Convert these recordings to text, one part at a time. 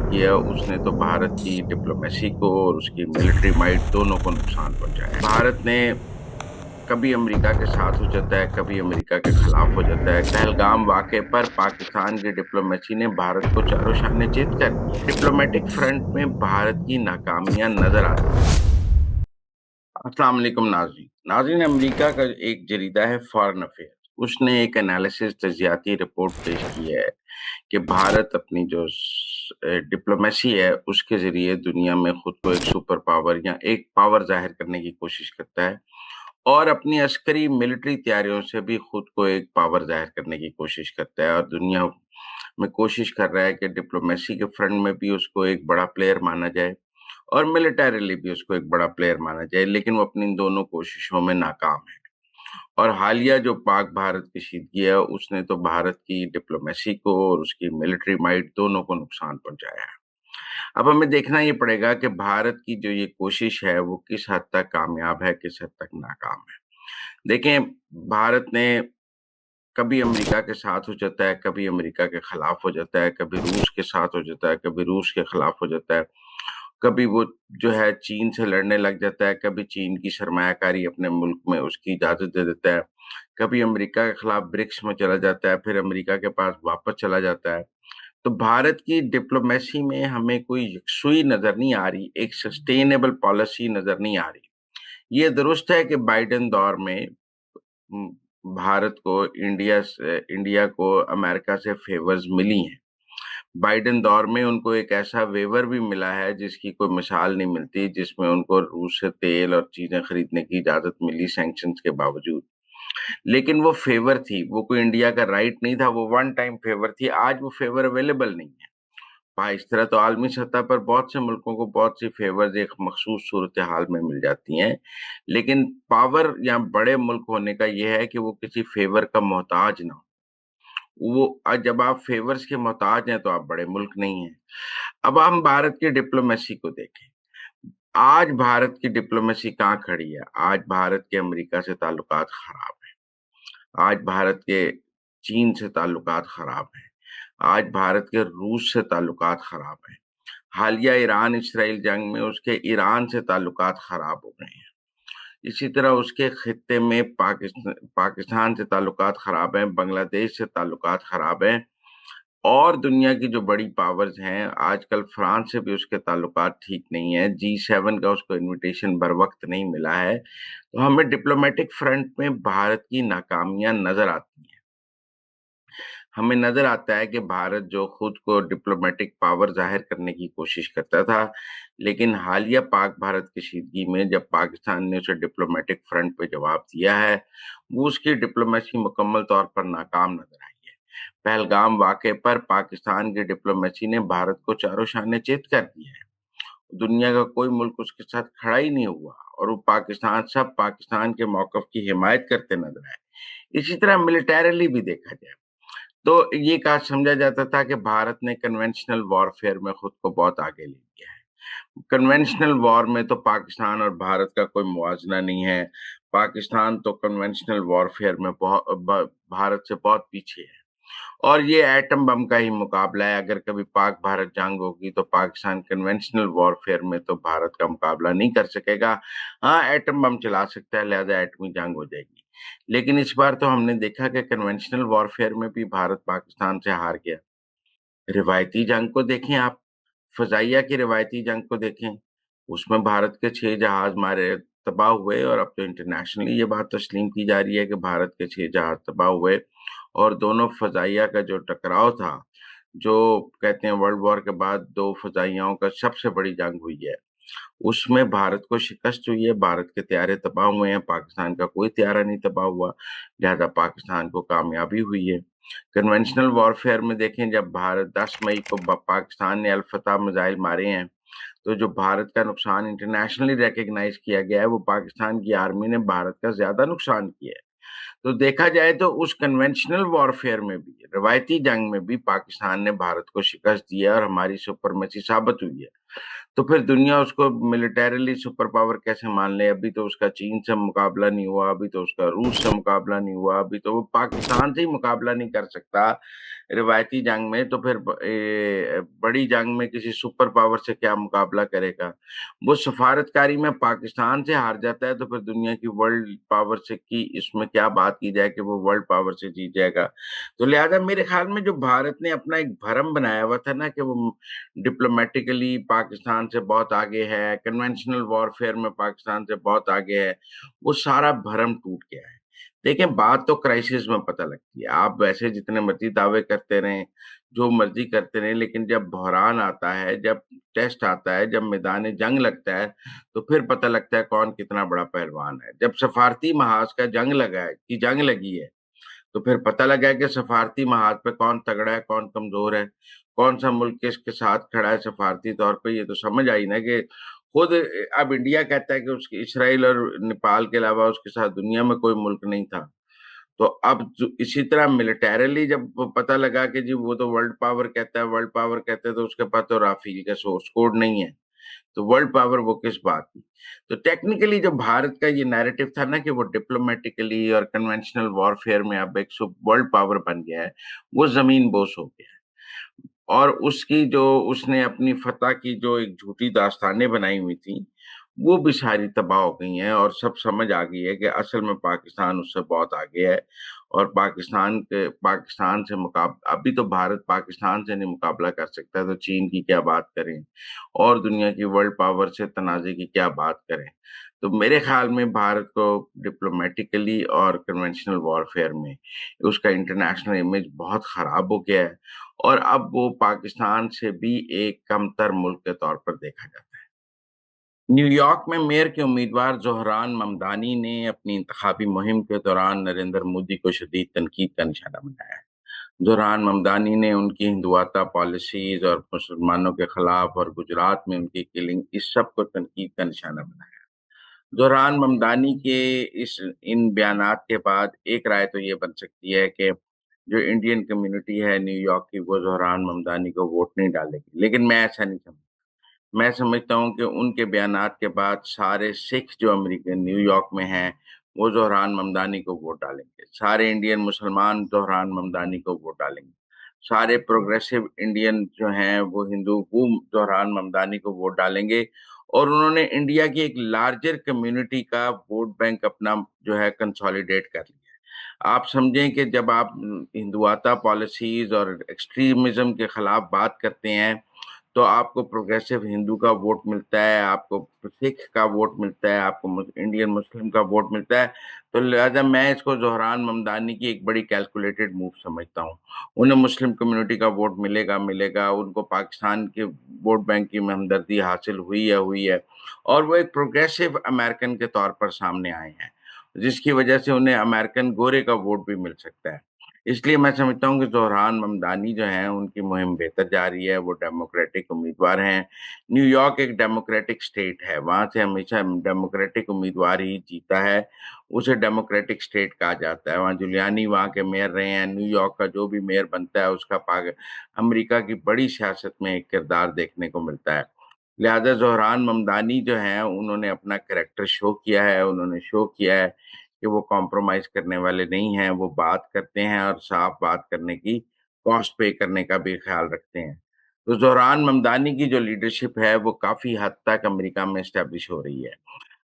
की है उसने तो भारत की डिप्लोमेसी को और उसकी मिलिट्री माइट दोनों को नुकसान पहुंचाया है। भारत ने कभी अमेरिका के साथ हो जाता है, कभी अमेरिका के खिलाफ हो जाता है। पहलगाम वाक़े पर पाकिस्तान की डिप्लोमेसी ने भारत को चारों शाने चित कर दिया है। डिप्लोमेटिक फ्रंट में भारत की नाकामियां नजर आती हैं। अस्सलाम वालेकुम नाज़रीन। नाज़रीन, अमेरिका का एक जरीदा है फॉरेन अफेयर, उसने एक एनालिसिस तजियाती रिपोर्ट पेश की है कि भारत अपनी जो डिप्लोमेसी है उसके जरिए दुनिया में खुद को एक सुपर पावर या एक पावर जाहिर करने की कोशिश करता है और अपनी अस्करी मिलिट्री तैयारियों से भी खुद को एक पावर जाहिर करने की कोशिश करता है और दुनिया में कोशिश कर रहा है कि डिप्लोमेसी के फ्रंट में भी उसको एक बड़ा प्लेयर माना जाए और मिलिटरीली भी उसको एक बड़ा प्लेयर माना जाए, लेकिन वो अपनी इन दोनों कोशिशों में नाकाम है। और हालिया जो पाक भारत कशीदगी है उसने तो भारत की डिप्लोमेसी को और उसकी मिलिट्री माइट दोनों को नुकसान पहुंचाया है। अब हमें देखना ये पड़ेगा कि भारत की जो ये कोशिश है वो किस हद तक कामयाब है, किस हद तक नाकाम है। देखें, भारत ने कभी अमेरिका के साथ हो जाता है, कभी अमेरिका के खिलाफ हो जाता है, कभी रूस के साथ हो जाता है, कभी रूस के खिलाफ हो जाता है, कभी वो जो है चीन से लड़ने लग जाता है, कभी चीन की सरमायाकारी अपने मुल्क में उसकी इजाजत दे देता है, कभी अमेरिका के खिलाफ ब्रिक्स में चला जाता है, फिर अमेरिका के पास वापस चला जाता है। तो भारत की डिप्लोमेसी में हमें कोई यकसुई नजर नहीं आ रही, एक सस्टेनेबल पॉलिसी नजर नहीं आ रही। ये दुरुस्त है कि बाइडेन दौर में उम, भारत को इंडिया को अमेरिका से फेवर्स मिली हैं। बाइडेन दौर में उनको एक ऐसा वेवर भी मिला है जिसकी कोई मिसाल नहीं मिलती, जिसमें उनको रूस से तेल और चीजें खरीदने की इजाजत मिली सैंक्शंस के बावजूद। लेकिन वो फेवर थी, वो कोई इंडिया का राइट नहीं था, वो वन टाइम फेवर थी। आज वो फेवर अवेलेबल नहीं है। इस तरह तो आलमी सतह पर बहुत से मुल्कों को बहुत सी फेवर्स एक मखसूस सूरत हाल में मिल जाती हैं, लेकिन पावर या बड़े मुल्क होने का यह है कि वो किसी फेवर का मोहताज ना हो। वो जब आप फेवर्स के मोहताज हैं तो आप बड़े मुल्क नहीं हैं। अब हम भारत की डिप्लोमेसी को देखें। आज भारत की डिप्लोमेसी कहाँ खड़ी है? आज भारत के अमेरिका से ताल्लुकात खराब हैं। आज भारत के चीन से ताल्लुकात खराब हैं। आज भारत के रूस से ताल्लुकात खराब हैं। हालिया ईरान इसराइल जंग में उसके ईरान से ताल्लुकात खराब हो गए हैं। इसी तरह उसके खित्ते में पाकिस्तान से ताल्लुकात खराब हैं, बांग्लादेश से ताल्लुकात खराब हैं और दुनिया की जो बड़ी पावर्स हैं, आजकल फ्रांस से भी उसके ताल्लुकात ठीक नहीं है। G7 का उसको इन्विटेशन बरवक्त नहीं मिला है। तो हमें डिप्लोमेटिक फ्रंट में भारत की नाकामियां नजर आती हैं। हमें नजर आता है कि भारत जो खुद को डिप्लोमेटिक पावर जाहिर करने की कोशिश करता था, लेकिन हालिया पाक भारत कशीदगी में जब पाकिस्तान ने उसे डिप्लोमेटिक फ्रंट पे जवाब दिया है, वो उसकी डिप्लोमेसी मुकम्मल तौर पर नाकाम नजर आई है। पहलगाम वाक़े पर पाकिस्तान की डिप्लोमेसी ने भारत को चारों शाने चित कर दिया है। दुनिया का कोई मुल्क उसके साथ खड़ा ही नहीं हुआ और वो सब पाकिस्तान के मौक़िफ़ की हिमायत करते नजर आए। इसी तरह मिलिटरीली भी देखा जाए तो ये कहा समझा जाता था कि भारत ने कन्वेंशनल वॉरफेयर में खुद को बहुत आगे ले लिया है। कन्वेंशनल वॉर में तो पाकिस्तान और भारत का कोई मुवाजना नहीं है। पाकिस्तान तो कन्वेंशनल वॉरफेयर में भारत से बहुत पीछे है और ये एटम बम का ही मुकाबला है। अगर कभी पाक भारत जंग होगी तो पाकिस्तान कन्वेंशनल वॉरफेयर में तो भारत का मुकाबला नहीं कर सकेगा। हाँ, एटम बम चला सकता है, लिहाजा एटमी जंग हो जाएगी। लेकिन इस बार तो हमने देखा कि कन्वेंशनल वॉरफेयर में भी भारत पाकिस्तान से हार गया। रिवायती जंग को देखें आप, फ़ज़ाइया की रिवायती जंग को देखें, उसमें भारत के 6 जहाज़ मारे तबाह हुए और अब तो इंटरनेशनली ये बात तस्लीम की जा रही है कि भारत के 6 जहाज़ तबाह हुए और दोनों फ़ज़ाइया का जो टकराव था, जो कहते हैं वर्ल्ड वॉर के बाद 2 फ़ज़ाइयाओं का सबसे बड़ी जंग हुई है। उसमें भारत को शिकस्त हुई है, भारत के तैयारे तबाह हुए हैं, पाकिस्तान का कोई तैयारा नहीं तबाह हुआ, लिहाज़ा पाकिस्तान को कामयाबी हुई है। कन्वेंशनल वॉरफेयर में देखें, जब भारत 10 मई को पाकिस्तान ने अल-फतह मिसाइल मारे हैं, तो जो भारत का नुकसान इंटरनेशनली रिकॉग्नाइज किया गया है, वो पाकिस्तान की आर्मी ने भारत का ज्यादा नुकसान किया है। तो देखा जाए तो उस कन्वेंशनल वॉरफेयर में भी, रवायती जंग में भी पाकिस्तान ने भारत को शिकस्त दी है और हमारी सुपरमेसी साबित हुई है। तो फिर दुनिया उसको मिलिटरीली सुपर पावर कैसे मान ले? अभी तो उसका चीन से मुकाबला नहीं हुआ, अभी तो उसका रूस से मुकाबला नहीं हुआ, अभी तो वो पाकिस्तान से ही मुकाबला नहीं कर सकता रिवायती जंग में, तो फिर बड़ी जंग में किसी सुपर पावर से क्या मुकाबला करेगा? वो सफारतकारी में पाकिस्तान से हार जाता है, तो फिर दुनिया की वर्ल्ड पावर से की इसमें क्या बात की जाए कि वो वर्ल्ड पावर से जीत जाएगा? तो लिहाजा मेरे ख्याल में जो भारत ने अपना एक भ्रम बनाया हुआ था ना कि वो डिप्लोमेटिकली पाकिस्तान से बहुत आगे है, कन्वेंशनल वॉरफेयर में पाकिस्तान से बहुत आगे है, वो सारा भ्रम टूट गया है। देखें, बात तो क्राइसिस में पता लगती है। आप वैसे जितने मर्जी दावे करते रहें, जो मर्जी करते रहें, लेकिन जब बहरान आता है, जब टेस्ट आता है, जब मैदान जंग लगता है, तो फिर पता लगता है कौन कितना बड़ा पहलवान है। जब सफारती महाज का जंग लगा है कि जंग लगी है, तो फिर पता लगा है कि सफारती महाज पे कौन तगड़ा है, कौन कमजोर है, कौन सा मुल्क किसके साथ खड़ा है सफारती तौर पे। ये तो समझ आई ना कि खुद अब इंडिया कहता है कि उसके इसराइल और नेपाल के अलावा उसके साथ दुनिया में कोई मुल्क नहीं था। तो अब इसी तरह मिलिटरीली जब पता लगा कि जी वो तो वर्ल्ड पावर कहता है, वर्ल्ड पावर कहते हैं, तो उसके पास तो राफेल का सोर्स कोड नहीं है, तो वर्ल्ड पावर वो किस बात की? तो टेक्निकली जो भारत का ये नैरेटिव था ना कि वो डिप्लोमेटिकली और कन्वेंशनल वॉरफेयर में अब एक वर्ल्ड पावर बन गया है, वो जमीन बोस हो गया है। और उसकी जो उसने अपनी फतह की जो एक झूठी दास्तानें बनाई हुई थी, वो भी सारी तबाह हो गई हैं और सब समझ आ गई है कि असल में पाकिस्तान उससे बहुत आगे है। और पाकिस्तान से अभी तो भारत पाकिस्तान से नहीं मुकाबला कर सकता, तो चीन की क्या बात करें और दुनिया की वर्ल्ड पावर से तनाज़े की क्या बात करें। तो मेरे ख्याल में भारत को डिप्लोमेटिकली और कन्वेंशनल वॉरफेयर में उसका इंटरनेशनल इमेज बहुत खराब हो गया है, और अब वो पाकिस्तान से भी एक कमतर मुल्क के तौर पर देखा जाता है। न्यूयॉर्क में मेयर के उम्मीदवार ज़ोहरान ममदानी ने अपनी इंतखाबी मुहिम के दौरान नरेंद्र मोदी को शदीद तनकीद का निशाना बनाया है। ज़ोहरान ममदानी ने उनकी हिंदुआता पॉलिसीज और मुसलमानों के खिलाफ और गुजरात में उनकी किलिंग, इस सब को तनकीद का निशाना बनाया। ज़ोहरान ममदानी के इस इन बयानात के बाद एक राय तो ये बन सकती है कि जो इंडियन कम्युनिटी है न्यूयॉर्क की, वो ज़ोहरान ममदानी को वोट नहीं डालेगी। लेकिन मैं ऐसा नहीं समझता। मैं समझता हूँ कि उनके बयानात के बाद सारे सिख जो अमेरिकन न्यूयॉर्क में हैं, वो ज़ोहरान ममदानी को वोट डालेंगे। सारे इंडियन मुसलमान ज़ोहरान ममदानी को वोट डालेंगे। सारे प्रोग्रेसिव इंडियन जो हैं, वो हिंदू, वो ज़ोहरान ममदानी को वोट डालेंगे। और उन्होंने इंडिया की एक लार्जर कम्युनिटी का वोट बैंक अपना जो है कंसोलिडेट कर लिया है। आप समझें कि जब आप हिंदुआता पॉलिसीज़ और एक्सट्रीमिज़्म के खिलाफ बात करते हैं, तो आपको प्रोग्रेसिव हिंदू का वोट मिलता है, आपको सिख का वोट मिलता है, आपको इंडियन मुस्लिम का वोट मिलता है। तो लिहाजा मैं इसको ज़ोहरान ममदानी की एक बड़ी कैलकुलेटेड मूव समझता हूँ। उन्हें मुस्लिम कम्युनिटी का वोट मिलेगा, मिलेगा, उनको पाकिस्तान के वोट बैंक की हमदर्दी हासिल हुई है, और वो एक प्रोग्रेसिव अमेरिकन के तौर पर सामने आए हैं, जिसकी वजह से उन्हें अमेरिकन गोरे का वोट भी मिल सकता है। इसलिए मैं समझता हूँ कि ज़ोहरान ममदानी जो हैं, उनकी मुहिम बेहतर जा रही है, वो डेमोक्रेटिक उम्मीदवार हैं। न्यूयॉर्क एक डेमोक्रेटिक स्टेट है, वहाँ से हमेशा डेमोक्रेटिक उम्मीदवार ही जीता है, उसे डेमोक्रेटिक स्टेट कहा जाता है। वहाँ जुलियानी वहाँ के मेयर रहे हैं, न्यूयॉर्क का जो भी मेयर बनता है, उसका अमेरिका की बड़ी सियासत में एक किरदार देखने को मिलता है। लिहाजा ज़ोहरान ममदानी जो हैं, उन्होंने अपना कैरेक्टर शो किया है, उन्होंने शो किया है कि वो कॉम्प्रोमाइज़ करने वाले नहीं हैं, वो बात करते हैं और साफ बात करने की, कॉस्ट पे करने का भी ख़्याल रखते हैं। तो ज़ोहरान ममदानी की जो लीडरशिप है, वो काफ़ी हद तक अमेरिका में एस्टेब्लिश हो रही है।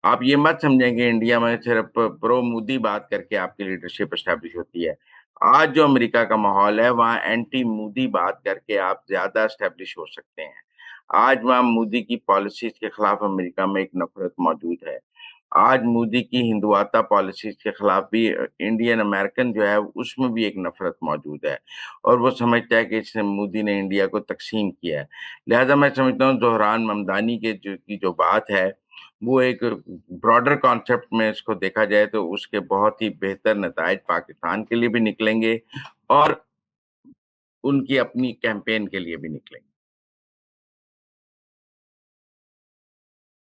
आप ये मत समझें कि इंडिया में सिर्फ़ प्रो मोदी बात करके आपकी लीडरशिप एस्टेब्लिश होती है। आज जो अमेरिका का माहौल है, वहाँ एंटी मोदी बात करके आप ज़्यादा एस्टेब्लिश हो सकते हैं। आज वहाँ मोदी की पॉलिसीज़ के खिलाफ अमेरिका में एक नफ़रत मौजूद है। आज मोदी की हिंदुआता पॉलिसीज़ के खिलाफ भी इंडियन अमेरिकन जो है, उसमें भी एक नफ़रत मौजूद है, और वो समझता है कि इसने मोदी ने इंडिया को तक़सीम किया है। लिहाज़ा मैं समझता हूँ ज़ोहरान ममदानी के जो बात है, वो एक ब्रॉडर कॉन्सेप्ट में इसको देखा जाए तो उसके बहुत ही बेहतर नताइज पाकिस्तान के लिए भी निकलेंगे और उनकी अपनी कैंपेन के लिए भी निकलेंगे।